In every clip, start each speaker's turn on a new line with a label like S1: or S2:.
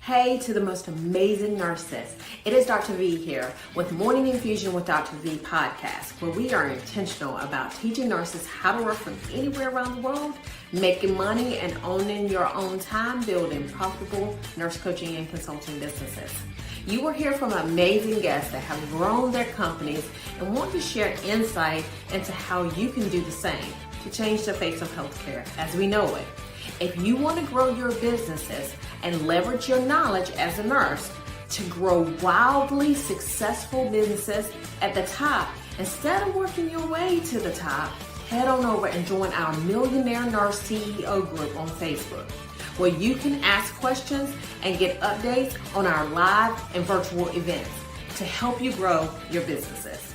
S1: Hey to the most amazing nurses. It is Dr. V here with Morning Infusion with Dr. V podcast, where we are intentional about teaching nurses how to work from anywhere around the world, making money and owning your own time, building profitable nurse coaching and consulting businesses. You will hear from amazing guests that have grown their companies and want to share insight into how you can do the same to change the face of healthcare as we know it. If you want to grow your businesses and leverage your knowledge as a nurse to grow wildly successful businesses at the top, instead of working your way to the top, head on over and join our Millionaire Nurse CEO group on Facebook, where you can ask questions and get updates on our live and virtual events to help you grow your businesses.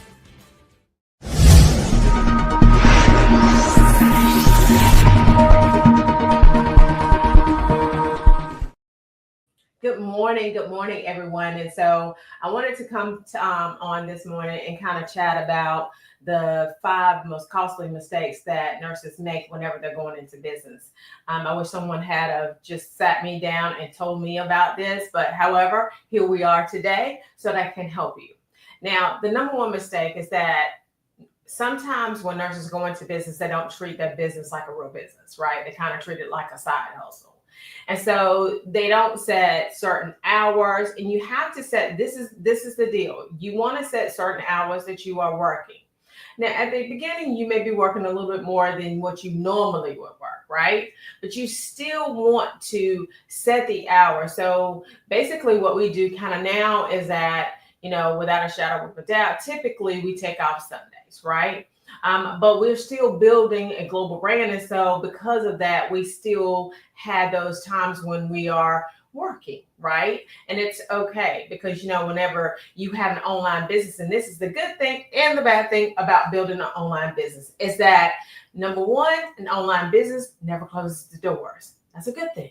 S1: Good morning, everyone. And so I wanted to come on this morning and kind of chat about the 5 most costly mistakes that nurses make whenever they're going into business. I wish someone had just sat me down and told me about this, but however, here we are today so that I can help you. Now, the number one mistake is that sometimes when nurses go into business, they don't treat their business like a real business, right? They kind of treat it like a side hustle. And so they don't set certain hours, and you have to set, this is the deal. You want to set certain hours that you are working. Now, at the beginning, you may be working a little bit more than what you normally would work, right? But you still want to set the hour. So basically what we do kind of now is that, without a shadow of a doubt, typically we take off Sundays, right? But we're still building a global brand. And so because of that, we still had those times when we are working, right? And it's okay because, whenever you have an online business, and this is the good thing and the bad thing about building an online business, is that number one, an online business never closes the doors. That's a good thing.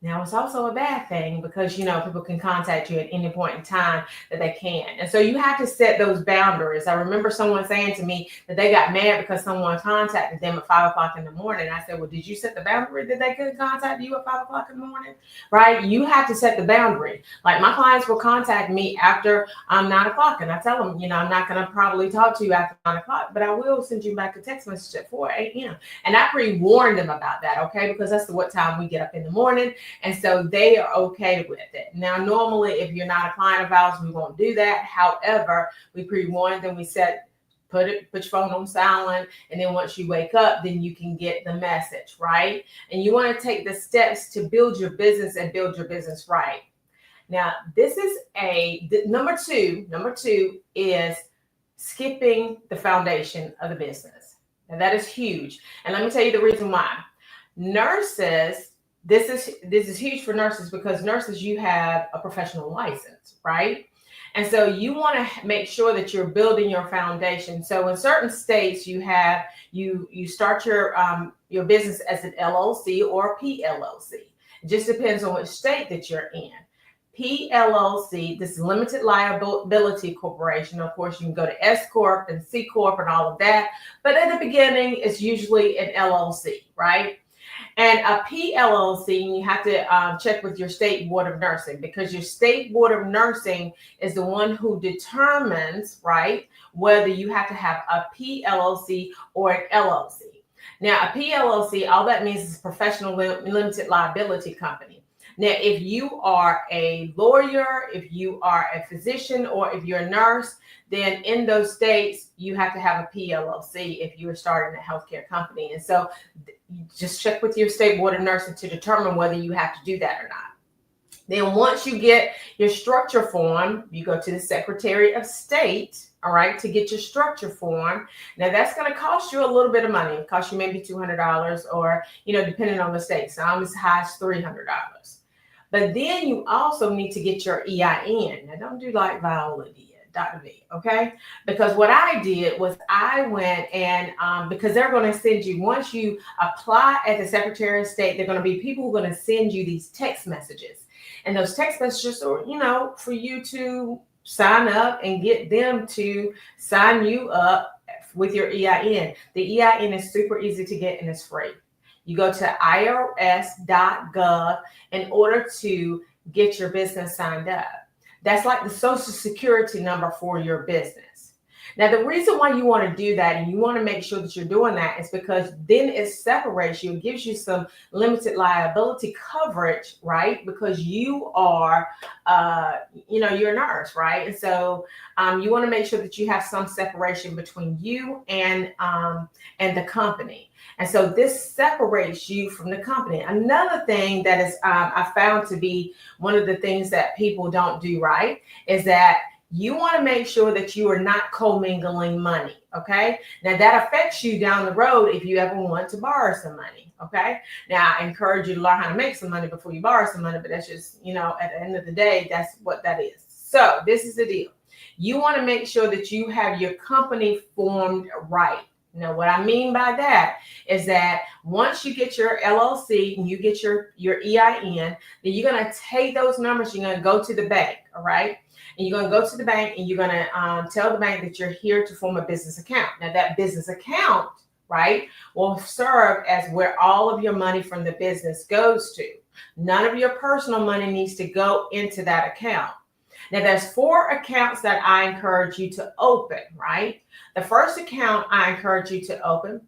S1: Now, it's also a bad thing because, people can contact you at any point in time that they can. And so you have to set those boundaries. I remember someone saying to me that they got mad because someone contacted them at 5 o'clock in the morning. I said, well, did you set the boundary that they couldn't contact you at 5 o'clock in the morning? Right? You have to set the boundary. Like my clients will contact me after 9 o'clock. And I tell them, I'm not going to probably talk to you after 9 o'clock, but I will send you back a text message at 4 a.m. And I pre-warned them about that, okay? Because that's what time we get up in the morning. And so they are okay with it. Now, normally, if you're not a client of ours, we won't do that. However, we pre-warn them. We put your phone on silent. And then once you wake up, then you can get the message, right? And you want to take the steps to build your business and build your business right. Now, this is number two is skipping the foundation of the business. Now, that is huge. And let me tell you the reason why. Nurses, this is huge for nurses because nurses, you have a professional license, right? And so you want to make sure that you're building your foundation. So in certain states, you start your business as an LLC or a PLLC. It just depends on which state that you're in. PLLC, this is limited liability corporation. Of course, you can go to S Corp and C Corp and all of that. But at the beginning, it's usually an LLC, right? And a PLLC, you have to check with your state board of nursing because your state board of nursing is the one who determines, right, whether you have to have a PLLC or an LLC. Now, a PLLC, all that means is professional limited liability company. Now, if you are a lawyer, if you are a physician, or if you're a nurse, then in those states, you have to have a PLLC if you are starting a healthcare company. And so you just check with your state board of nursing to determine whether you have to do that or not. Then once you get your structure form, you go to the Secretary of State, all right, to get your structure form. Now that's going to cost you a little bit of money. It costs you maybe $200 or, depending on the state. Some as high as $300. But then you also need to get your EIN. Now don't do like Viola did, Dr. V, okay? Because what I did was I went and because they're going to send you, once you apply at the Secretary of State, they're going to be people who are going to send you these text messages. And those text messages are, for you to sign up and get them to sign you up with your EIN. The EIN is super easy to get and it's free. You go to irs.gov in order to get your business signed up. That's like the social security number for your business. Now, the reason why you want to do that and you want to make sure that you're doing that is because then it separates you, it gives you some limited liability coverage, right? Because you are, you're a nurse, right? And so you want to make sure that you have some separation between you and the company. And so this separates you from the company. Another thing that is I found to be one of the things that people don't do right is that you want to make sure that you are not commingling money. Okay. Now that affects you down the road if you ever want to borrow some money. Okay. Now I encourage you to learn how to make some money before you borrow some money, but that's just, at the end of the day, that's what that is. So this is the deal. You want to make sure that you have your company formed right. Now, what I mean by that is that once you get your LLC and you get your EIN, then you're going to take those numbers, you're going to go to the bank, all right? And you're going to go to the bank and you're going to tell the bank that you're here to form a business account. Now, that business account, right, will serve as where all of your money from the business goes to. None of your personal money needs to go into that account. Now, there's 4 accounts that I encourage you to open, right? The first account I encourage you to open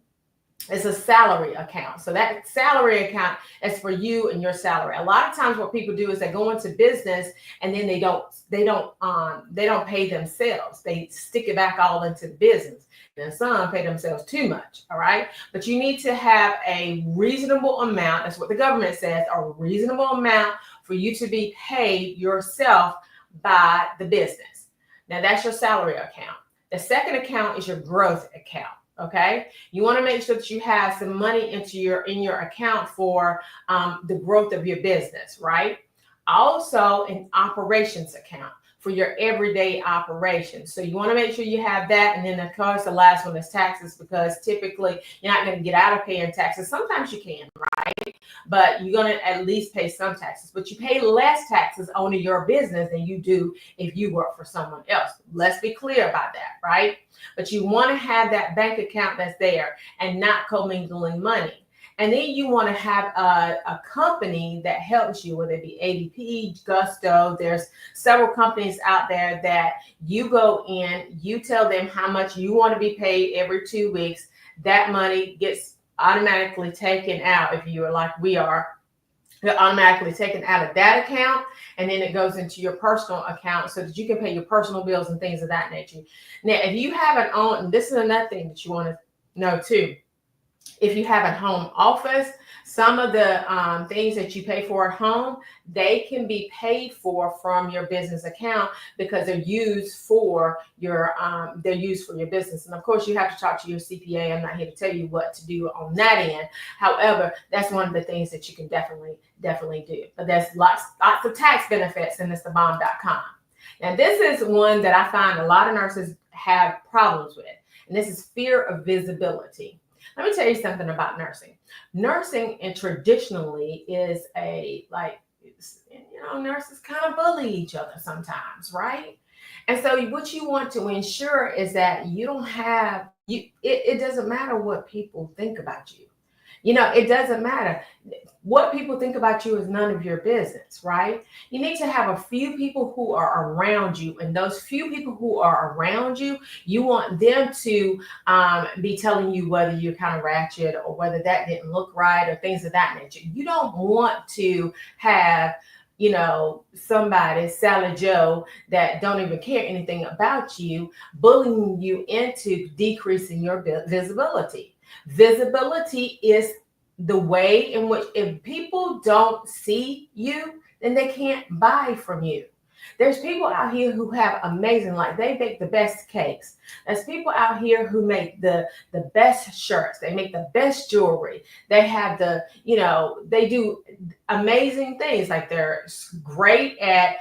S1: is a salary account. So that salary account is for you and your salary. A lot of times what people do is they go into business and then they don't pay themselves. They stick it back all into the business. And some pay themselves too much, all right? But you need to have a reasonable amount. That's what the government says, a reasonable amount for you to be paid yourself by the business. Now that's your salary account. The second account is your growth account. Okay, you want to make sure that you have some money in your account for the growth of your business, right? Also, an operations account for your everyday operations. So you want to make sure you have that. And then of course, the last one is taxes, because typically you're not going to get out of paying taxes. Sometimes you can, right? But you're going to at least pay some taxes, but you pay less taxes on your business than you do if you work for someone else. Let's be clear about that, right? But you want to have that bank account that's there and not commingling money. And then you want to have a company that helps you, whether it be ADP, Gusto. There's several companies out there that you go in, you tell them how much you want to be paid every 2 weeks. That money gets automatically taken out. If you are like we are, they're automatically taken out of that account, and then it goes into your personal account so that you can pay your personal bills and things of that nature. Now, if you have an own, and this is another thing that you want to know too, if you have a home office, some of the things that you pay for at home, they can be paid for from your business account because they're used for your business. And of course, you have to talk to your CPA. I'm not here to tell you what to do on that end. However, that's one of the things that you can definitely do. But there's lots of tax benefits in mrbomb.com. Now, this is one that I find a lot of nurses have problems with, and this is fear of visibility. Let me tell you something about nursing. Nursing and traditionally is nurses kind of bully each other sometimes, right? And so what you want to ensure is that you don't have, it doesn't matter what people think about you. It doesn't matter. What people think about you is none of your business, right? You need to have a few people who are around you, and those few people who are around you, you want them to be telling you whether you're kind of ratchet or whether that didn't look right or things of that nature. You don't want to have somebody, Sally Joe, that don't even care anything about you, bullying you into decreasing your visibility. Visibility is the way in which if people don't see you, then they can't buy from you. There's people out here who have amazing, like they make the best cakes. There's people out here who make the best shirts. They make the best jewelry. They have they do amazing things. Like they're great at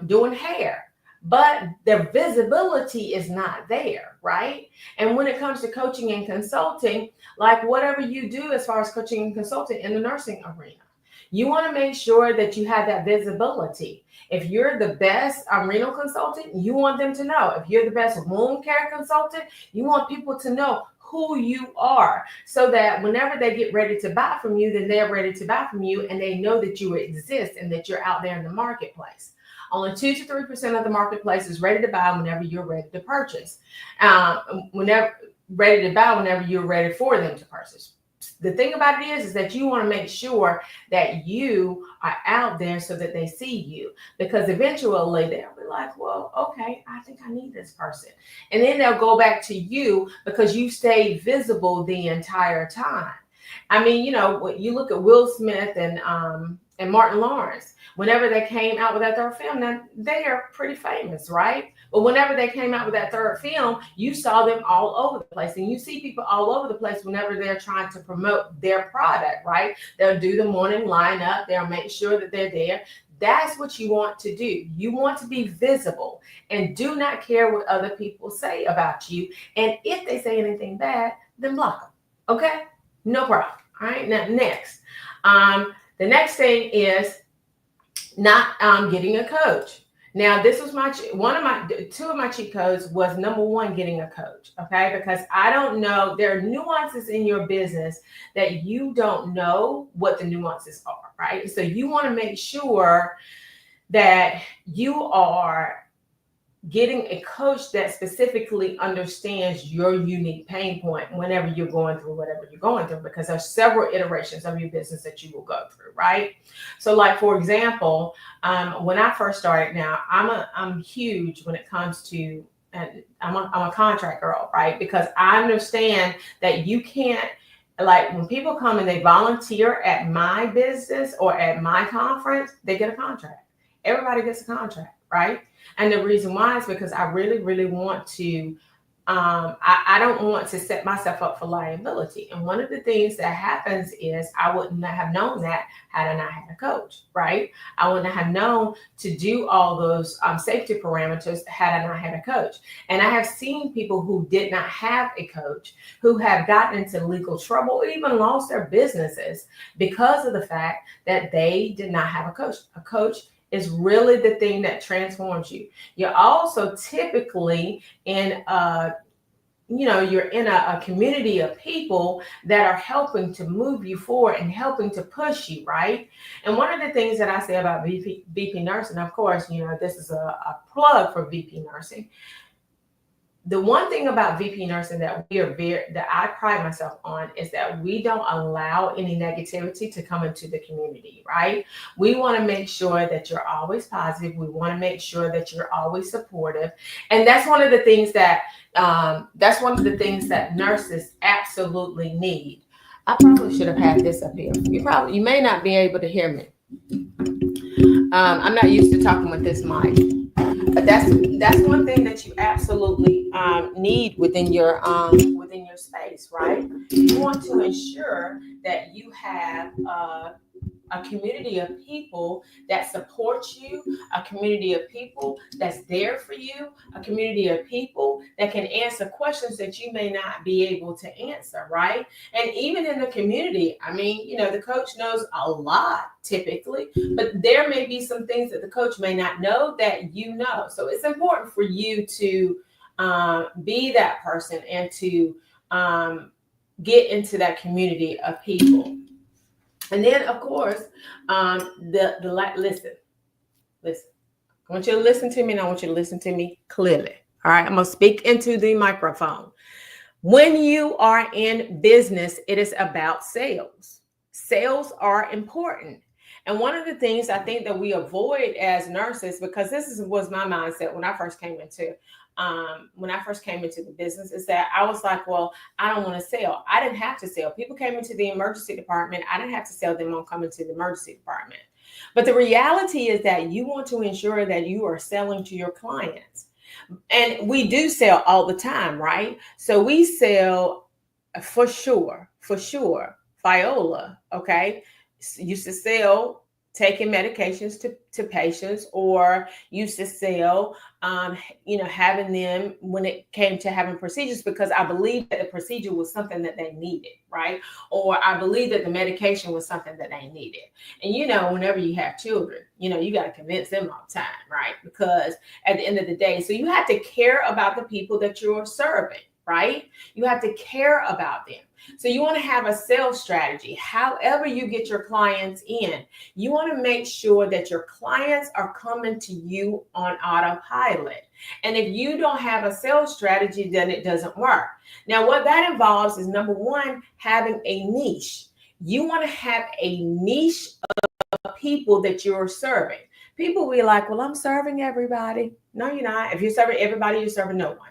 S1: doing hair. But their visibility is not there, right? And when it comes to coaching and consulting, like whatever you do as far as coaching and consulting in the nursing arena, you want to make sure that you have that visibility. If you're the best renal consultant, you want them to know. If you're the best wound care consultant, you want people to know who you are, so that whenever they get ready to buy from you, then they're ready to buy from you and they know that you exist and that you're out there in the marketplace. Only 2 to 3% of the marketplace is ready to buy whenever you're ready to purchase. Whenever ready to buy, whenever you're ready for them to purchase. The thing about it is that you want to make sure that you are out there so that they see you, because eventually they'll be like, well, okay, I think I need this person. And then they'll go back to you because you stayed visible the entire time. I mean, when you look at Will Smith and Martin Lawrence, whenever they came out with that third film, now they are pretty famous, right? But whenever they came out with that third film, you saw them all over the place. And you see people all over the place whenever they're trying to promote their product, right? They'll do the morning lineup. They'll make sure that they're there. That's what you want to do. You want to be visible and do not care what other people say about you. And if they say anything bad, then block them. Okay? No problem. All right. Now, next. The next thing is not getting a coach. Now, this was two of my cheat codes was number one, getting a coach. Okay. Because I don't know, there are nuances in your business that you don't know what the nuances are, right? So you want to make sure that you are getting a coach that specifically understands your unique pain point whenever you're going through whatever you're going through, because there's several iterations of your business that you will go through, right? So like, for example, when I first started, now I'm huge when it comes to, and I'm a contract girl, right? Because I understand that you can't, like when people come and they volunteer at my business or at my conference, they get a contract. Everybody gets a contract, right? And the reason why is because I really, really want to, I don't want to set myself up for liability. And one of the things that happens is I wouldn't have known that had I not had a coach, right? I wouldn't have known to do all those safety parameters had I not had a coach. And I have seen people who did not have a coach who have gotten into legal trouble or even lost their businesses because of the fact that they did not have a coach. A coach is really the thing that transforms you. You're also typically in you're in a community of people that are helping to move you forward and helping to push you, right? And one of the things that I say about VP nursing, of course, this is a plug for VP nursing. The one thing about VP nursing that I pride myself on is that we don't allow any negativity to come into the community, right? We want to make sure that you're always positive. We want to make sure that you're always supportive. And that's one of the things that nurses absolutely need. I probably should have had this up here. You may not be able to hear me. I'm not used to talking with this mic. But that's one thing that you absolutely need within your space, right? You want to ensure that you have a community of people that support you, a community of people that's there for you, a community of people that can answer questions that you may not be able to answer, right? And even in the community, I mean, the coach knows a lot typically, but there may be some things that the coach may not know that you know. So it's important for you to be that person and to get into that community of people. And then, of course, listen. I want you to listen to me, and I want you to listen to me clearly. All right, I'm going to speak into the microphone. When you are in business, it is about sales. Sales are important. And one of the things I think that we avoid as nurses, because was my mindset when I first came into the business, is that I was like, well, I don't want to sell. I didn't have to sell. People came into the emergency department. I didn't have to sell them on coming to the emergency department. But the reality is that you want to ensure that you are selling to your clients. And we do sell all the time, right? So we sell for sure. Viola, okay? Used to sell taking medications to patients, or used to sell, having them when it came to having procedures, because I believe that the procedure was something that they needed, right? Or I believe that the medication was something that they needed. And, whenever you have children, you got to convince them all the time, right? Because at the end of the day, so you have to care about the people that you're serving, right? You have to care about them. So you want to have a sales strategy. However you get your clients in, you want to make sure that your clients are coming to you on autopilot. And if you don't have a sales strategy, then it doesn't work. Now, what that involves is, number one, having a niche. You want to have a niche of people that you're serving. People will be like, well, I'm serving everybody. No, you're not. If you're serving everybody, you're serving no one.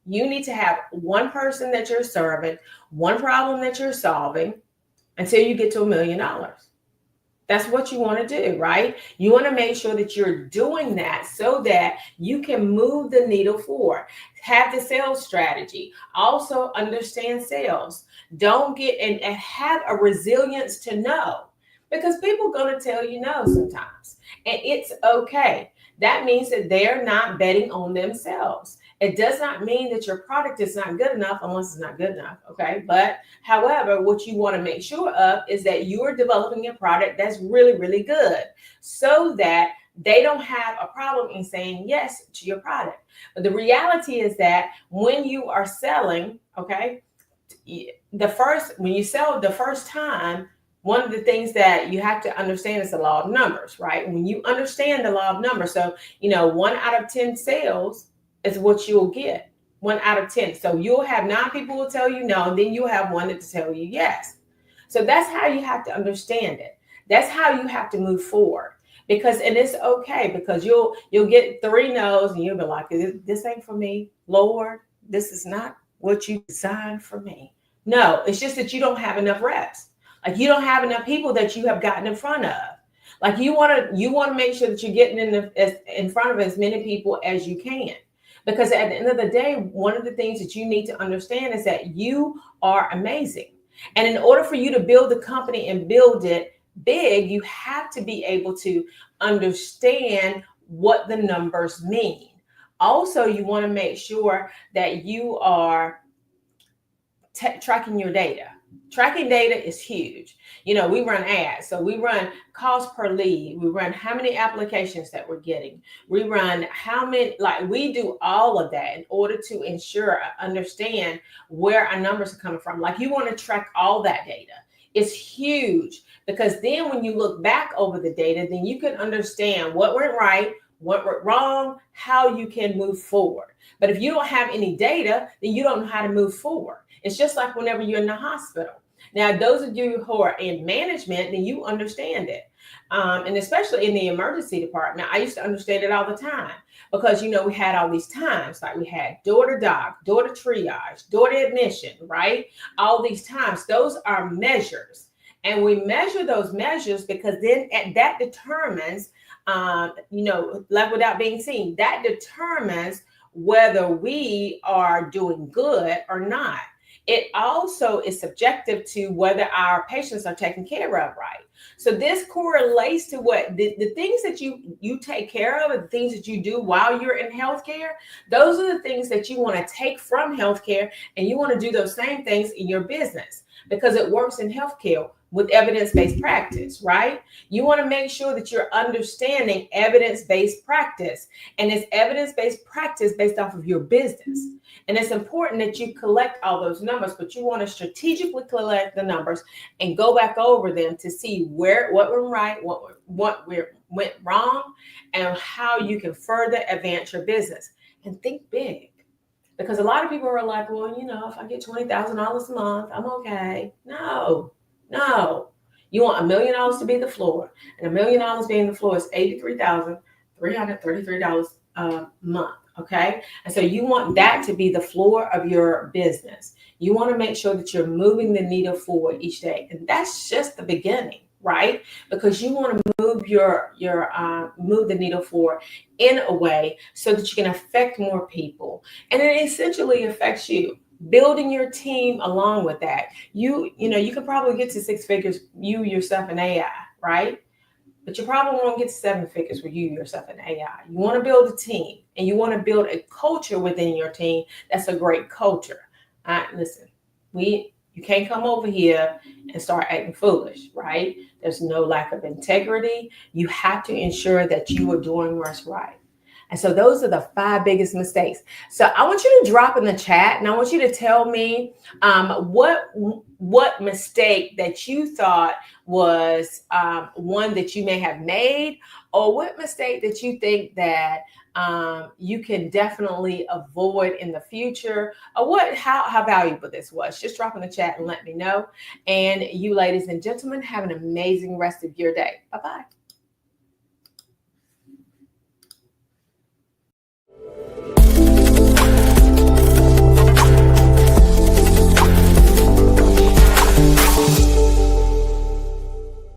S1: You need to have one person that you're serving, one problem that you're solving until you get to $1 million. That's what you want to do, right? You want to make sure that you're doing that so that you can move the needle forward. Have the sales strategy. Also understand sales. Don't get and have a resilience to no, because people are going to tell you no sometimes, and it's okay. That means that they're not betting on themselves. It does not mean that your product is not good enough unless it's not good enough, okay? But however, what you want to make sure of is that you're developing a product that's really, really good so that they don't have a problem in saying yes to your product. But the reality is that when you are selling, okay, when you sell the first time, one of the things that you have to understand is the law of numbers, right? When you understand the law of numbers, so, 1 out of 10 sales is what you'll get. 1 out of 10. So you'll have 9 people will tell you no, and then you'll have 1 that will tell you yes. So that's how you have to understand it. That's how you have to move forward. And it's okay, because you'll get 3 no's and you'll be like, this ain't for me. Lord, this is not what you designed for me. No, it's just that you don't have enough reps. Like, you don't have enough people that you have gotten in front of. Like, you want to make sure that you're getting in front of as many people as you can. Because at the end of the day, one of the things that you need to understand is that you are amazing. And in order for you to build the company and build it big, you have to be able to understand what the numbers mean. Also, you want to make sure that you are tracking your data. Tracking data is huge. We run ads. So we run cost per lead. We run how many applications that we're getting. We run we do all of that in order to ensure, understand where our numbers are coming from. Like, you want to track all that data. It's huge, because then when you look back over the data, then you can understand what went right, what went wrong, how you can move forward. But if you don't have any data, then you don't know how to move forward. It's just like whenever you're in the hospital. Now, those of you who are in management, then you understand it. And especially in the emergency department, I used to understand it all the time, because, we had all these times, like we had door to doc, door to triage, door to admission, right? All these times, those are measures. And we measure those measures because then that determines, like without being seen, that determines whether we are doing good or not. It also is subjective to whether our patients are taken care of right. So this correlates to what the things that you take care of, and the things that you do while you're in healthcare. Those are the things that you want to take from healthcare, and you want to do those same things in your business, because it works in healthcare with evidence-based practice, right? You want to make sure that you're understanding evidence-based practice, and it's evidence-based practice based off of your business. And it's important that you collect all those numbers, but you want to strategically collect the numbers and go back over them to see what went right, what went wrong, and how you can further advance your business. And think big. Because a lot of people are like, well, if I get $20,000 a month, I'm okay. No. You want $1 million to be the floor. And $1 million being the floor is $83,333 a month. Okay. And so you want that to be the floor of your business. You want to make sure that you're moving the needle forward each day. And that's just the beginning, right? Because you want to move move the needle forward in a way so that you can affect more people. And it essentially affects you. Building your team along with that. You can probably get to 6 figures, you yourself in AI, right? But you probably won't get to 7 figures with you yourself in AI. You want to build a team, and you want to build a culture within your team that's a great culture. Listen, you can't come over here and start acting foolish, right? There's no lack of integrity. You have to ensure that you are doing what's right. And so those are the 5 biggest mistakes. So I want you to drop in the chat, and I want you to tell me what mistake that you thought was one that you may have made, or what mistake that you think that you can definitely avoid in the future, or how valuable this was. Just drop in the chat and let me know. And you, ladies and gentlemen, have an amazing rest of your day. Bye-bye.